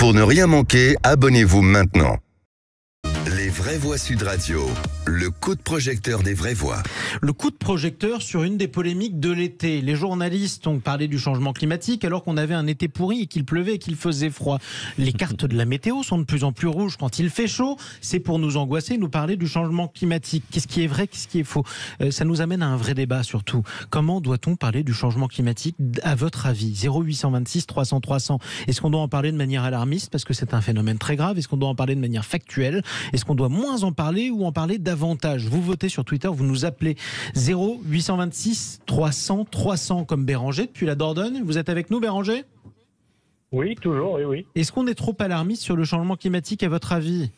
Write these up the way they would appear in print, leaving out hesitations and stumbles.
Pour ne rien manquer, abonnez-vous maintenant. Les Vraies Voix Sud Radio, le coup de projecteur des vraies voix. Le coup de projecteur sur une des polémiques de l'été. Les journalistes ont parlé du changement climatique alors qu'on avait un été pourri et qu'il pleuvait et qu'il faisait froid. Les cartes de la météo sont de plus en plus rouges quand il fait chaud. C'est pour nous angoisser, nous parler du changement climatique. Qu'est-ce qui est vrai, qu'est-ce qui est faux ? Ça nous amène à un vrai débat surtout. Comment doit-on parler du changement climatique à votre avis ? 0826 300 300. Est-ce qu'on doit en parler de manière alarmiste parce que c'est un phénomène très grave ? Est-ce qu'on doit en parler de manière factuelle ? Est-ce qu'on doit moins en parler ou en parler davantage ? Vous votez sur Twitter, vous nous appelez 0826 300 300 comme Béranger depuis la Dordogne. Vous êtes avec nous, Béranger ? Oui, toujours, oui. Est-ce qu'on est trop alarmiste sur le changement climatique à votre avis ?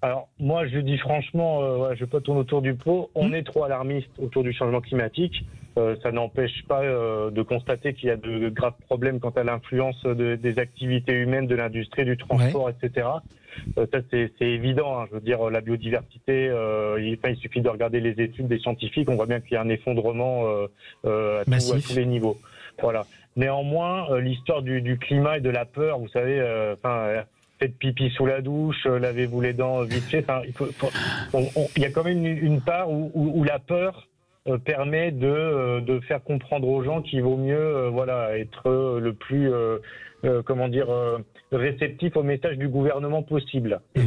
Alors, moi, je dis franchement, je ne vais pas tourner autour du pot, on est trop alarmiste autour du changement climatique. Ça n'empêche pas de constater qu'il y a de graves problèmes quant à l'influence des activités humaines, de l'industrie, du transport, etc. Ça, c'est évident. Hein. Je veux dire, la biodiversité, il suffit de regarder les études des scientifiques, on voit bien qu'il y a un effondrement à tous les niveaux. Voilà. Néanmoins, l'histoire du climat et de la peur, vous savez, faites pipi sous la douche, lavez-vous les dents vite fait. Il y a quand même une part où la peur permet de faire comprendre aux gens qu'il vaut mieux être le plus réceptif au message du gouvernement possible. Et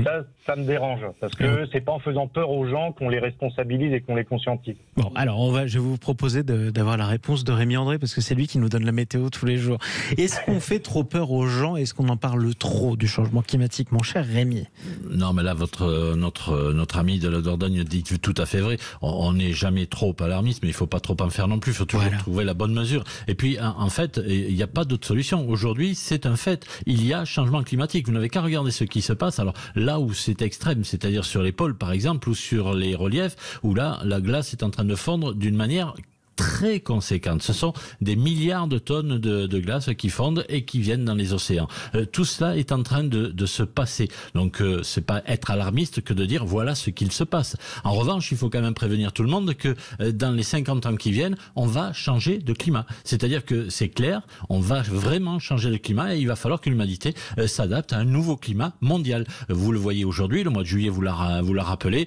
ça me dérange parce que c'est pas en faisant peur aux gens qu'on les responsabilise et qu'on les conscientise. Bon, alors je vais vous proposer d'avoir la réponse de Rémi André parce que c'est lui qui nous donne la météo tous les jours. Est-ce qu'on fait trop peur aux gens ? Est-ce qu'on en parle trop du changement climatique, mon cher Rémi ? Non, mais là, notre ami de la Dordogne dit tout à fait vrai. On n'est jamais trop alarmiste, mais il faut pas trop en faire non plus. Il faut toujours trouver la bonne mesure. Et puis, en fait, il n'y a pas d'autre solution. Aujourd'hui, c'est un fait. Il y a changement climatique. Vous n'avez qu'à regarder ce qui se passe. Alors là où c'est extrême, c'est-à-dire sur les pôles, par exemple, ou sur les reliefs, où là, la glace est en train de fondre d'une manière très conséquente. Ce sont des milliards de tonnes de glace qui fondent et qui viennent dans les océans. Tout cela est en train de se passer. Donc c'est pas être alarmiste que de dire voilà ce qu'il se passe. En revanche, il faut quand même prévenir tout le monde que dans les 50 ans qui viennent, on va changer de climat. C'est-à-dire que c'est clair, on va vraiment changer de climat et il va falloir que l'humanité s'adapte à un nouveau climat mondial. Vous le voyez aujourd'hui, le mois de juillet vous l'a rappelé.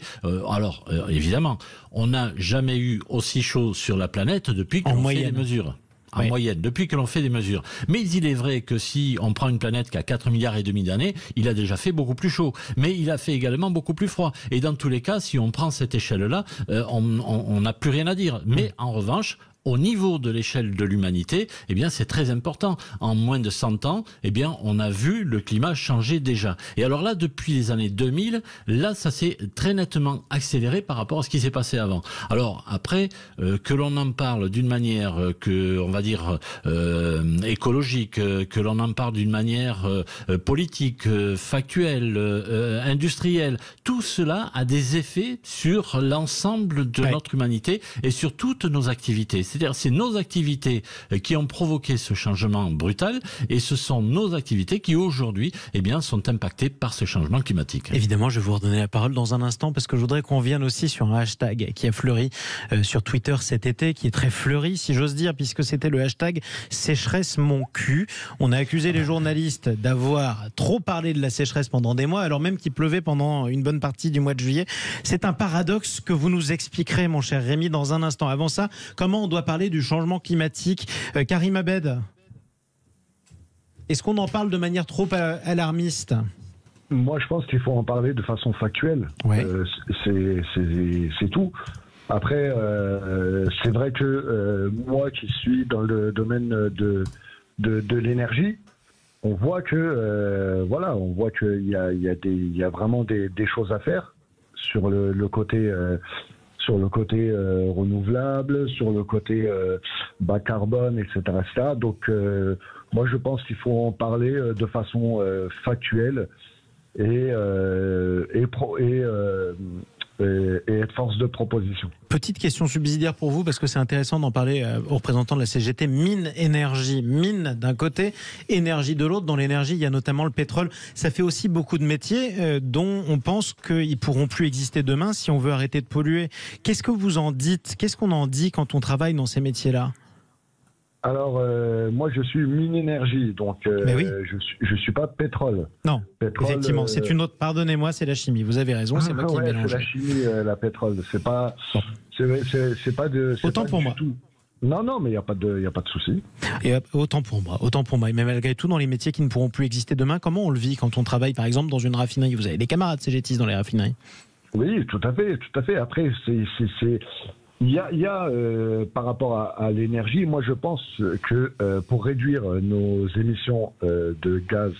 Évidemment, on n'a jamais eu aussi chaud sur la planète depuis que l'on fait des mesures. En moyenne, depuis que l'on fait des mesures. Mais il est vrai que si on prend une planète qui a 4,5 milliards d'années, il a déjà fait beaucoup plus chaud. Mais il a fait également beaucoup plus froid. Et dans tous les cas, si on prend cette échelle-là, on n'a plus rien à dire. Mais en revanche, au niveau de l'échelle de l'humanité, eh bien, c'est très important. En moins de 100 ans, eh bien, on a vu le climat changer déjà. Et alors là, depuis les années 2000, là, ça s'est très nettement accéléré par rapport à ce qui s'est passé avant. Alors, après, que l'on en parle d'une manière on va dire, écologique, que l'on en parle d'une manière politique, factuelle, industrielle, tout cela a des effets sur l'ensemble de notre humanité et sur toutes nos activités. C'est-à-dire, c'est nos activités qui ont provoqué ce changement brutal et ce sont nos activités qui, aujourd'hui, sont impactées par ce changement climatique. Évidemment, je vais vous redonner la parole dans un instant parce que je voudrais qu'on vienne aussi sur un hashtag qui a fleuri sur Twitter cet été, qui est très fleuri, si j'ose dire, puisque c'était le hashtag sécheresse mon cul. On a accusé les journalistes d'avoir trop parlé de la sécheresse pendant des mois, alors même qu'il pleuvait pendant une bonne partie du mois de juillet. C'est un paradoxe que vous nous expliquerez, mon cher Rémi, dans un instant. Avant ça, comment on doit parler du changement climatique ? Karim Abed, est-ce qu'on en parle de manière trop alarmiste ? Moi, je pense qu'il faut en parler de façon factuelle. C'est tout. Après, c'est vrai que moi qui suis dans le domaine de l'énergie, on voit que il y a vraiment des choses à faire sur le côté renouvelable, sur le côté bas carbone, etc. Donc, moi, je pense qu'il faut en parler de façon factuelle et être force de proposition. Petite question subsidiaire pour vous, parce que c'est intéressant d'en parler aux représentants de la CGT. Mine, énergie. Mine d'un côté, énergie de l'autre. Dans l'énergie, il y a notamment le pétrole. Ça fait aussi beaucoup de métiers dont on pense qu'ils ne pourront plus exister demain si on veut arrêter de polluer. Qu'est-ce que vous en dites ? Qu'est-ce qu'on en dit quand on travaille dans ces métiers-là ? Alors, moi, je suis Minénergie, donc oui. je suis pas pétrole. Non, Pétrole, effectivement, c'est une autre. Pardonnez-moi, c'est la chimie. Vous avez raison, c'est moi qui ai mélangé. C'est la chimie, la pétrole. C'est pas, c'est pas de. Autant pas pour du moi. tout. Non, mais il y a pas de souci. Et autant pour moi. Mais malgré tout, dans les métiers qui ne pourront plus exister demain, comment on le vit quand on travaille, par exemple, dans une raffinerie? Vous avez des camarades CGTistes dans les raffineries? Oui, tout à fait. Après, il y a par rapport à l'énergie, moi je pense que pour réduire nos émissions de gaz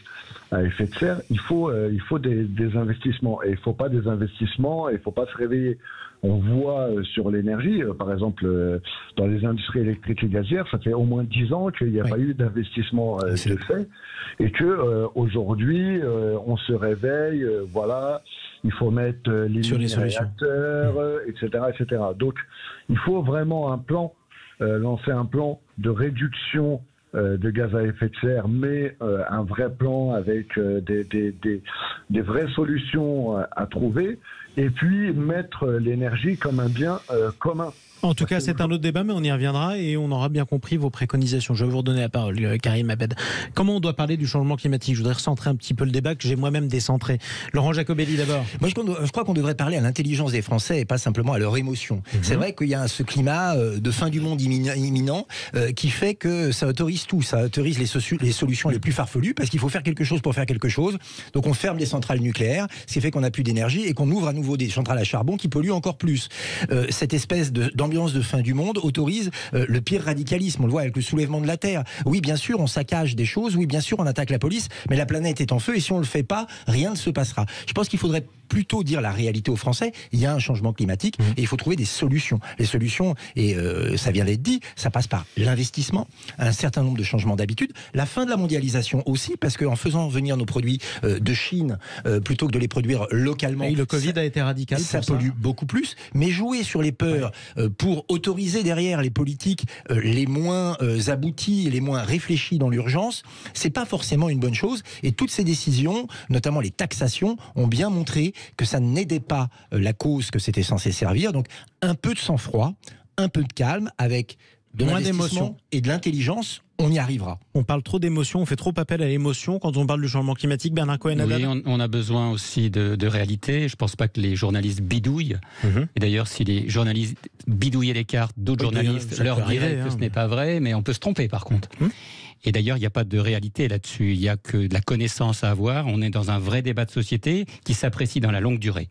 à effet de serre, il faut des investissements. Et il ne faut pas des investissements, et il ne faut pas se réveiller. On voit sur l'énergie, par exemple, dans les industries électriques et gazières, ça fait au moins 10 ans qu'il n'y a pas eu d'investissement de fait, et que aujourd'hui, on se réveille, voilà, il faut mettre les réacteurs, etc. Donc, il faut vraiment un plan, lancer un plan de réduction de gaz à effet de serre, mais un vrai plan avec des vraies solutions à trouver, et puis mettre l'énergie comme un bien commun. En tout cas, c'est un autre débat, mais on y reviendra et on aura bien compris vos préconisations. Je vais vous redonner la parole, Karim Abed. Comment on doit parler du changement climatique? Je voudrais recentrer un petit peu le débat que j'ai moi-même décentré. Laurent Jacobelli, d'abord. Moi, je crois qu'on devrait parler à l'intelligence des Français et pas simplement à leur émotion. C'est vrai qu'il y a ce climat de fin du monde imminent qui fait que ça autorise tout. Ça autorise les solutions les plus farfelues parce qu'il faut faire quelque chose pour faire quelque chose. Donc on ferme les centrales nucléaires, ce qui fait qu'on n'a plus d'énergie et qu'on ouvre à nouveau des centrales à charbon qui polluent encore plus. Cette espèce d'ambiance de fin du monde autorise le pire radicalisme. On le voit avec le soulèvement de la Terre. Oui, bien sûr, on saccage des choses. Oui, bien sûr, on attaque la police. Mais la planète est en feu et si on ne le fait pas, rien ne se passera. Je pense qu'il faudrait plutôt dire la réalité aux Français. Il y a un changement climatique et il faut trouver des solutions. Les solutions, et ça vient d'être dit, ça passe par l'investissement, un certain nombre de changements d'habitude, la fin de la mondialisation aussi, parce qu'en faisant venir nos produits de Chine, plutôt que de les produire localement... Et le Covid a été radical. Ça pollue beaucoup plus, mais jouer sur les peurs pour autoriser derrière les politiques les moins abouties, les moins réfléchies dans l'urgence, c'est pas forcément une bonne chose. Et toutes ces décisions, notamment les taxations, ont bien montré que ça n'aidait pas la cause que c'était censé servir. Donc un peu de sang-froid, un peu de calme, avec de l'investissement et de l'intelligence, on y arrivera. On parle trop d'émotion, on fait trop appel à l'émotion quand on parle du changement climatique. Bernard Cohen-Haddad. Oui, on a besoin aussi de réalité. Je ne pense pas que les journalistes bidouillent. Et d'ailleurs, si les journalistes bidouillaient les cartes, d'autres journalistes leur diraient que ce n'est pas vrai, mais on peut se tromper par contre. Et d'ailleurs, il n'y a pas de réalité là-dessus. Il n'y a que de la connaissance à avoir. On est dans un vrai débat de société qui s'apprécie dans la longue durée.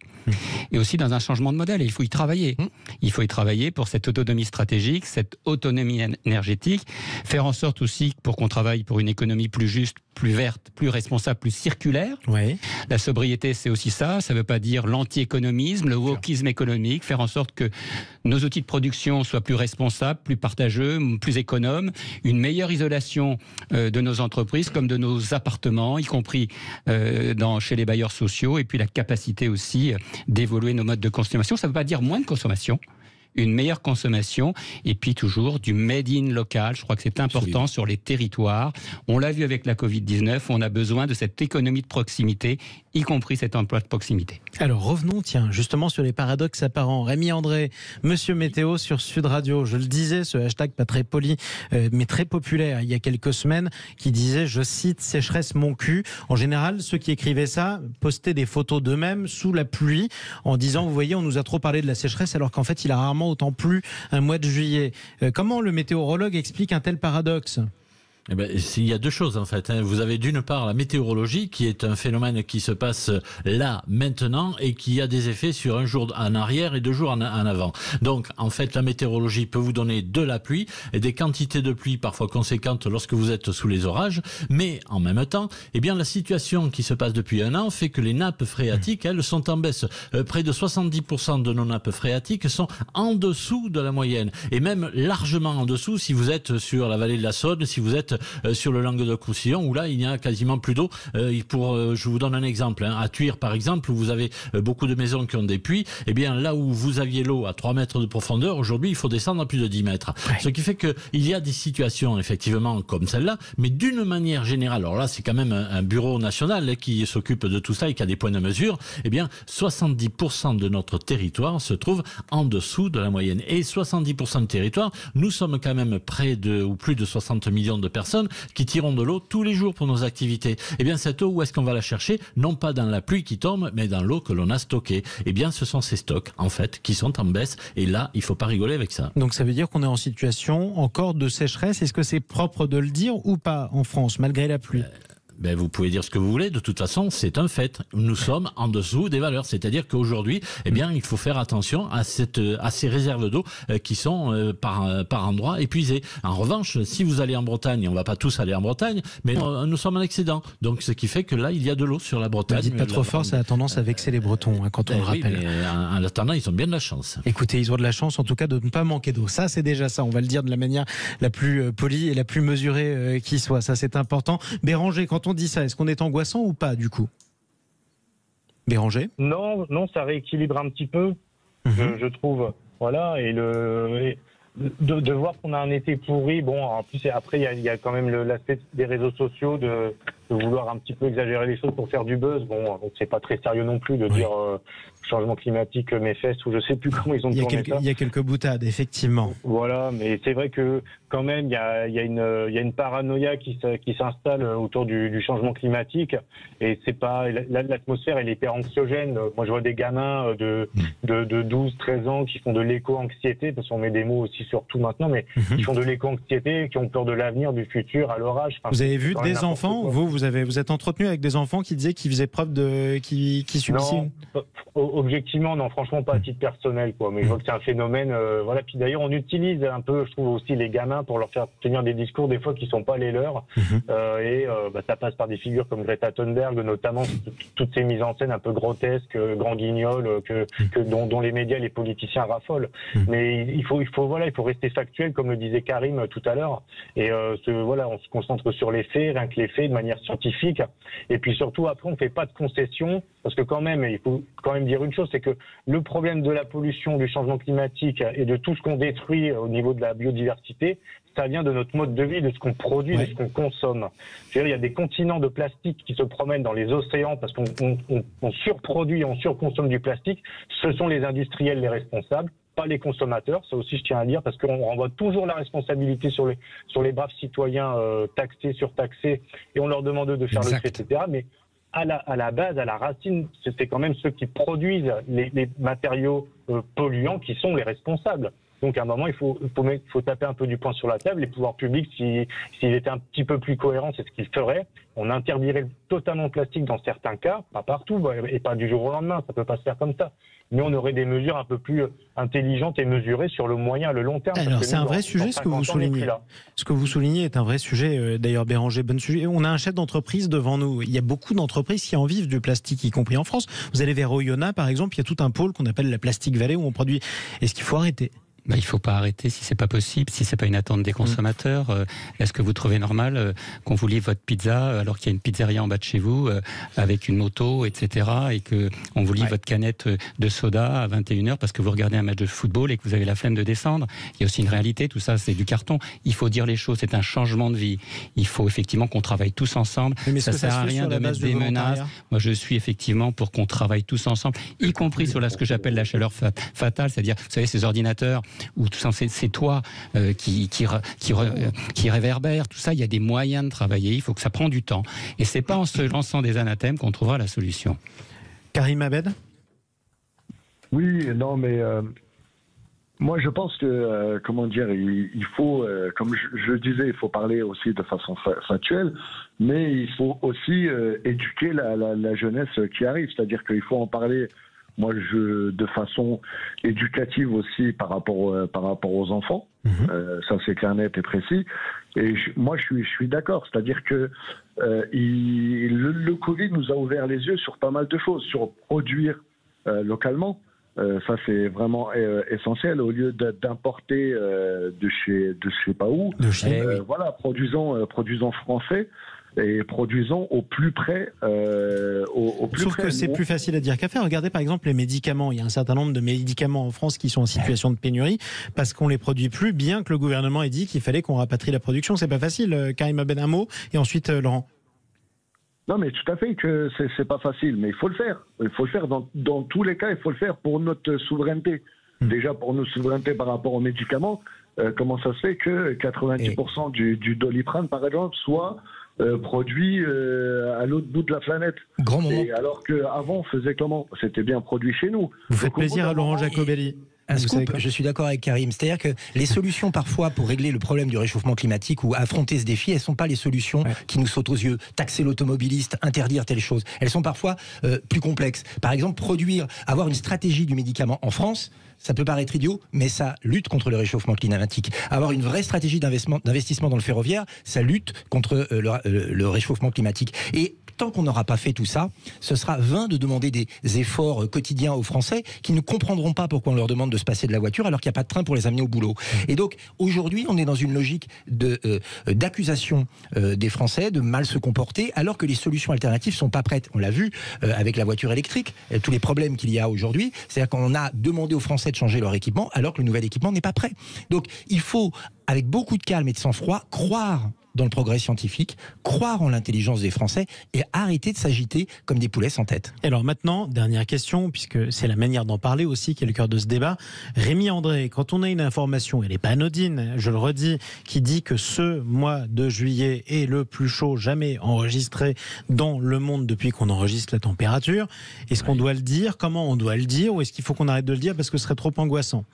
Et aussi dans un changement de modèle. Et il faut y travailler. Il faut y travailler pour cette autonomie stratégique, cette autonomie énergétique, faire en sorte aussi pour qu'on travaille pour une économie plus juste, plus verte, plus responsable, plus circulaire. La sobriété, c'est aussi ça. Ça ne veut pas dire l'anti-économisme, le wokisme économique, faire en sorte que nos outils de production soient plus responsables, plus partageux, plus économes, une meilleure isolation de nos entreprises comme de nos appartements, y compris chez les bailleurs sociaux, et puis la capacité aussi d'évoluer nos modes de consommation. Ça ne veut pas dire moins de consommation, une meilleure consommation, et puis toujours du made in local. Je crois que c'est important sur les territoires. On l'a vu avec la Covid-19, on a besoin de cette économie de proximité, y compris cet emploi de proximité. Alors revenons, justement sur les paradoxes apparents. Rémi André, Monsieur Météo sur Sud Radio. Je le disais, ce hashtag pas très poli, mais très populaire il y a quelques semaines, qui disait, je cite, sécheresse mon cul. En général, ceux qui écrivaient ça postaient des photos d'eux-mêmes sous la pluie en disant, vous voyez, on nous a trop parlé de la sécheresse, alors qu'en fait, il a rarement autant plu un mois de juillet. Comment le météorologue explique un tel paradoxe ? Eh ben, il y a deux choses en fait. Vous avez d'une part la météorologie qui est un phénomène qui se passe là, maintenant, et qui a des effets sur un jour en arrière et 2 jours en avant. Donc en fait la météorologie peut vous donner de la pluie et des quantités de pluie parfois conséquentes lorsque vous êtes sous les orages, mais en même temps, eh bien la situation qui se passe depuis un an fait que les nappes phréatiques, elles, sont en baisse. Près de 70% de nos nappes phréatiques sont en dessous de la moyenne, et même largement en dessous si vous êtes sur la vallée de la Saône, si vous êtes sur le Languedoc-Roussillon, où là, il n'y a quasiment plus d'eau. Je vous donne un exemple. À Tuire, par exemple, où vous avez beaucoup de maisons qui ont des puits, eh bien, là où vous aviez l'eau à 3 mètres de profondeur, aujourd'hui, il faut descendre à plus de 10 mètres. Ouais. Ce qui fait qu'il y a des situations, effectivement, comme celle-là, mais d'une manière générale, alors là, c'est quand même un bureau national qui s'occupe de tout ça et qui a des points de mesure, eh bien, 70% de notre territoire se trouve en dessous de la moyenne. Et 70% de territoire, nous sommes quand même près de, ou plus de 60 millions de personnes qui tirons de l'eau tous les jours pour nos activités. Eh bien, cette eau, où est-ce qu'on va la chercher? Non pas dans la pluie qui tombe, mais dans l'eau que l'on a stockée. Eh bien, ce sont ces stocks, en fait, qui sont en baisse. Et là, il ne faut pas rigoler avec ça. Donc, ça veut dire qu'on est en situation encore de sécheresse. Est-ce que c'est propre de le dire ou pas en France, malgré la pluie? Vous pouvez dire ce que vous voulez, de toute façon, c'est un fait. Nous sommes en dessous des valeurs. C'est-à-dire qu'aujourd'hui, eh bien, il faut faire attention à ces réserves d'eau qui sont par endroits épuisées. En revanche, si vous allez en Bretagne, on ne va pas tous aller en Bretagne, mais nous sommes en excédent. Donc, ce qui fait que là, il y a de l'eau sur la Bretagne. Ne dites pas trop fort, ça a tendance à vexer les Bretons, quand on le rappelle. Oui, mais en attendant, ils ont bien de la chance. Écoutez, ils ont de la chance, en tout cas, de ne pas manquer d'eau. Ça, c'est déjà ça. On va le dire de la manière la plus polie et la plus mesurée qui soit. Ça, c'est important. Béranger, quand on dit ça, est-ce qu'on est angoissant ou pas, du coup? Béranger? Non, ça rééquilibre un petit peu, je trouve. Voilà, et de voir qu'on a un été pourri, bon, en plus, après, il y a quand même l'aspect des réseaux sociaux, de vouloir un petit peu exagérer les choses pour faire du buzz. Bon, c'est pas très sérieux non plus de dire changement climatique, mes fesses, ou je sais plus comment ils ont tourné ça. Il y a quelques boutades, effectivement. Voilà, mais c'est vrai que quand même, il y a une paranoïa qui s'installe autour du changement climatique, et c'est pas l'atmosphère, elle est hyper anxiogène. Moi, je vois des gamins de 12, 13 ans qui font de l'éco-anxiété, parce qu'on met des mots aussi sur tout maintenant, mais qui font de l'éco-anxiété, qui ont peur de l'avenir, du futur, à l'orage. Vous avez vu des enfants, vous êtes entretenu avec des enfants qui disaient qu'ils faisaient preuve qui subissaient? Non, objectivement, non, franchement, pas à titre personnel, quoi. Mais je vois que c'est un phénomène, voilà. Puis d'ailleurs, on utilise un peu, je trouve aussi, les gamins pour leur faire tenir des discours, des fois, qui sont pas les leurs. Ça passe par des figures comme Greta Thunberg, notamment, toutes ces mises en scène un peu grotesques, grand guignol, dont les médias, les politiciens raffolent. Mais il faut rester factuel, comme le disait Karim tout à l'heure. Et on se concentre sur les faits, rien que les faits, de manière scientifique. Et puis surtout, après, on fait pas de concessions, parce que quand même, il faut quand même dire une chose, c'est que le problème de la pollution, du changement climatique et de tout ce qu'on détruit au niveau de la biodiversité, ça vient de notre mode de vie, de ce qu'on produit, de ce qu'on consomme. Il y a des continents de plastique qui se promènent dans les océans parce qu'on surproduit, on surconsomme du plastique. Ce sont les industriels les responsables, pas les consommateurs. Ça aussi, je tiens à dire, parce qu'on renvoie toujours la responsabilité sur les braves citoyens taxés, surtaxés, et on leur demande de faire le tri, etc. Mais à la base, à la racine, c'est quand même ceux qui produisent les matériaux polluants qui sont les responsables. Donc à un moment, il faut taper un peu du poing sur la table. Les pouvoirs publics, s'ils étaient un petit peu plus cohérents, c'est ce qu'ils feraient. On interdirait totalement le plastique dans certains cas, pas partout, et pas du jour au lendemain, ça peut pas se faire comme ça. Mais on aurait des mesures un peu plus intelligentes et mesurées sur le moyen et le long terme. Alors c'est un vrai sujet ce que vous soulignez. Ce que vous soulignez est un vrai sujet. D'ailleurs, Béranger, bon sujet. On a un chef d'entreprise devant nous. Il y a beaucoup d'entreprises qui en vivent du plastique, y compris en France. Vous allez vers Oyonnax, par exemple, il y a tout un pôle qu'on appelle la Plastic Valley où on produit. Est-ce qu'il faut arrêter? Il ne faut pas arrêter si c'est pas possible, si c'est pas une attente des consommateurs. Est-ce que vous trouvez normal qu'on vous livre votre pizza alors qu'il y a une pizzeria en bas de chez vous avec une moto, etc. et que on vous livre votre canette de soda à 21h parce que vous regardez un match de football et que vous avez la flemme de descendre? Il y a aussi une réalité, tout ça c'est du carton. Il faut dire les choses, c'est un changement de vie. Il faut effectivement qu'on travaille tous ensemble. Mais ça sert à rien de mettre des menaces. Moi je suis effectivement pour qu'on travaille tous ensemble, y compris sur ce que j'appelle la chaleur fatale, c'est-à-dire, vous savez, ces ordinateurs ou tout ça, c'est toi qui réverbère, tout ça, il y a des moyens de travailler, il faut que ça prenne du temps. Et c'est pas en se lançant des anathèmes qu'on trouvera la solution. Karim Abed? Oui, non, mais moi je pense que, il faut, comme je disais, il faut parler aussi de façon factuelle, mais il faut aussi éduquer la jeunesse qui arrive, c'est-à-dire qu'il faut en parler. Moi, de façon éducative aussi par rapport aux enfants. Ça, c'est clair, net et précis. Et moi, je suis d'accord. C'est-à-dire que le Covid nous a ouvert les yeux sur pas mal de choses, sur produire localement. Ça, c'est vraiment essentiel. Au lieu d'importer de je sais pas où, voilà, produisons français. Et produisons au plus près. Sauf que c'est plus facile à dire qu'à faire. Regardez par exemple les médicaments. Il y a un certain nombre de médicaments en France qui sont en situation de pénurie parce qu'on les produit plus, bien que le gouvernement ait dit qu'il fallait qu'on rapatrie la production. C'est pas facile. Karim Aben, un mot, et ensuite Laurent. Non, mais tout à fait que c'est pas facile, mais il faut le faire. Il faut le faire dans tous les cas. Il faut le faire pour notre souveraineté. Déjà pour notre souveraineté par rapport aux médicaments. Comment ça se fait que 90% du Doliprane, par exemple, soit produit à l'autre bout de la planète. Grand moment. Et alors qu'avant, on faisait comment? C'était bien produit chez nous. Vous faites plaisir à Laurent Jacobelli. Un scoop, je suis d'accord avec Karim. C'est-à-dire que les solutions parfois pour régler le problème du réchauffement climatique ou affronter ce défi, elles ne sont pas les solutions qui nous sautent aux yeux. Taxer l'automobiliste, interdire telle chose. Elles sont parfois plus complexes. Par exemple, avoir une stratégie du médicament en France, ça peut paraître idiot, mais ça lutte contre le réchauffement climatique. Avoir une vraie stratégie d'investissement dans le ferroviaire, ça lutte contre le réchauffement climatique. Et tant qu'on n'aura pas fait tout ça, ce sera vain de demander des efforts quotidiens aux Français qui ne comprendront pas pourquoi on leur demande de se passer de la voiture alors qu'il n'y a pas de train pour les amener au boulot. Et donc, aujourd'hui, on est dans une logique d'accusation des Français de mal se comporter alors que les solutions alternatives ne sont pas prêtes. On l'a vu avec la voiture électrique, tous les problèmes qu'il y a aujourd'hui. C'est-à-dire qu'on a demandé aux Français de changer leur équipement alors que le nouvel équipement n'est pas prêt. Donc, il faut, avec beaucoup de calme et de sang-froid, croire dans le progrès scientifique, croire en l'intelligence des Français et arrêter de s'agiter comme des poulets sans tête. Et alors maintenant, dernière question, puisque c'est la manière d'en parler aussi qui est le cœur de ce débat. Rémi André, quand on a une information, elle n'est pas anodine, je le redis, qui dit que ce mois de juillet est le plus chaud jamais enregistré dans le monde depuis qu'on enregistre la température, est-ce qu'on doit le dire? Comment on doit le dire? Ou est-ce qu'il faut qu'on arrête de le dire parce que ce serait trop angoissant?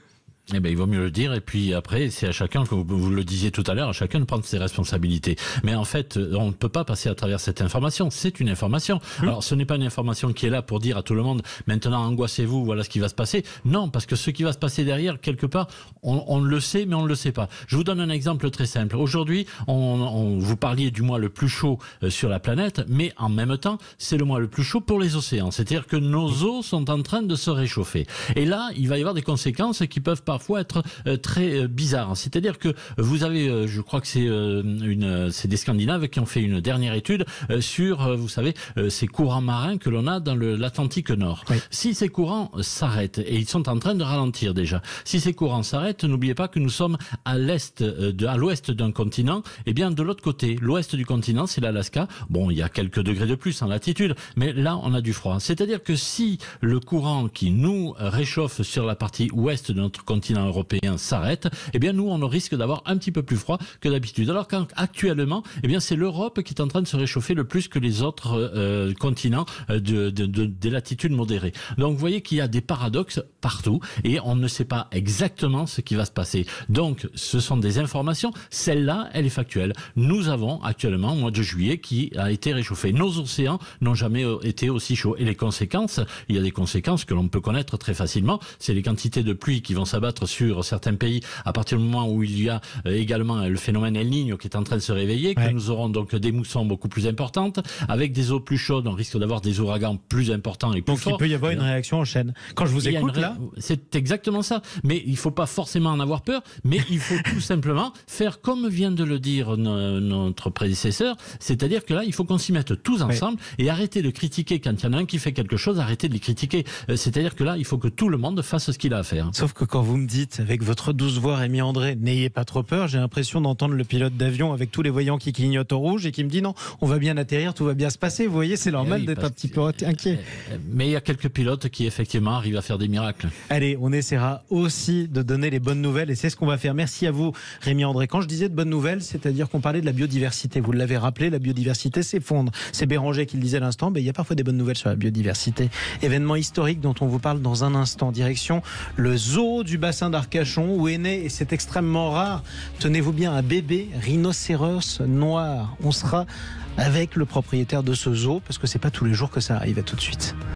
Eh ben, il vaut mieux le dire, et puis après, c'est à chacun, comme vous le disiez tout à l'heure, à chacun de prendre ses responsabilités. Mais en fait, on ne peut pas passer à travers cette information. C'est une information. Alors, ce n'est pas une information qui est là pour dire à tout le monde, maintenant, angoissez-vous, voilà ce qui va se passer. Non, parce que ce qui va se passer derrière, quelque part, on le sait, mais on ne le sait pas. Je vous donne un exemple très simple. Aujourd'hui, vous parliez du mois le plus chaud sur la planète, mais en même temps, c'est le mois le plus chaud pour les océans. C'est-à-dire que nos eaux sont en train de se réchauffer. Et là, il va y avoir des conséquences qui peuvent parfois être très bizarres. C'est-à-dire que vous avez, je crois que c'est des Scandinaves qui ont fait une dernière étude sur, vous savez, ces courants marins que l'on a dans l'Atlantique Nord. Oui. Si ces courants s'arrêtent, et ils sont en train de ralentir déjà, si ces courants s'arrêtent, n'oubliez pas que nous sommes à l'ouest d'un continent, et bien de l'autre côté, l'ouest du continent, c'est l'Alaska. Bon, il y a quelques degrés de plus en latitude, mais là, on a du froid. C'est-à-dire que si le courant qui nous réchauffe sur la partie ouest de notre continent européen s'arrête, eh bien nous on risque d'avoir un petit peu plus froid que d'habitude. Alors qu'actuellement, eh bien c'est l'Europe qui est en train de se réchauffer le plus que les autres continents des latitudes modérées. Donc vous voyez qu'il y a des paradoxes partout et on ne sait pas exactement ce qui va se passer. Donc ce sont des informations, celle-là elle est factuelle. Nous avons actuellement au mois de juillet qui a été réchauffé. Nos océans n'ont jamais été aussi chauds et les conséquences, il y a des conséquences que l'on peut connaître très facilement, c'est les quantités de pluie qui vont s'abattre sur certains pays à partir du moment où il y a également le phénomène El Niño qui est en train de se réveiller, que nous aurons donc des moussons beaucoup plus importantes, avec des eaux plus chaudes, on risque d'avoir des ouragans plus importants et plus forts. Donc il peut y avoir une réaction en chaîne. Quand je vous écoute là, c'est exactement ça. Mais il ne faut pas forcément en avoir peur, mais il faut tout simplement faire comme vient de le dire notre prédécesseur, c'est-à-dire que là, il faut qu'on s'y mette tous ensemble et arrêter de critiquer quand il y en a un qui fait quelque chose, arrêter de les critiquer. C'est-à-dire que là, il faut que tout le monde fasse ce qu'il a à faire. Sauf que quand vous me dites, avec votre douce voix, Rémi André, n'ayez pas trop peur, j'ai l'impression d'entendre le pilote d'avion avec tous les voyants qui clignotent au rouge et qui me dit non, on va bien atterrir, tout va bien se passer. Vous voyez, c'est normal d'être un petit peu inquiet. Mais il y a quelques pilotes qui effectivement arrivent à faire des miracles. Allez, on essaiera aussi de donner les bonnes nouvelles et c'est ce qu'on va faire. Merci à vous, Rémi André. Quand je disais de bonnes nouvelles, c'est-à-dire qu'on parlait de la biodiversité. Vous l'avez rappelé, la biodiversité s'effondre. C'est Béranger qui le disait à l'instant, il y a parfois des bonnes nouvelles sur la biodiversité. Événement historique dont on vous parle dans un instant. Direction le zoo du bassin d'Arcachon où est né, et c'est extrêmement rare, tenez-vous bien, un bébé rhinocéros noir. On sera avec le propriétaire de ce zoo parce que c'est pas tous les jours que ça arrive. À tout de suite.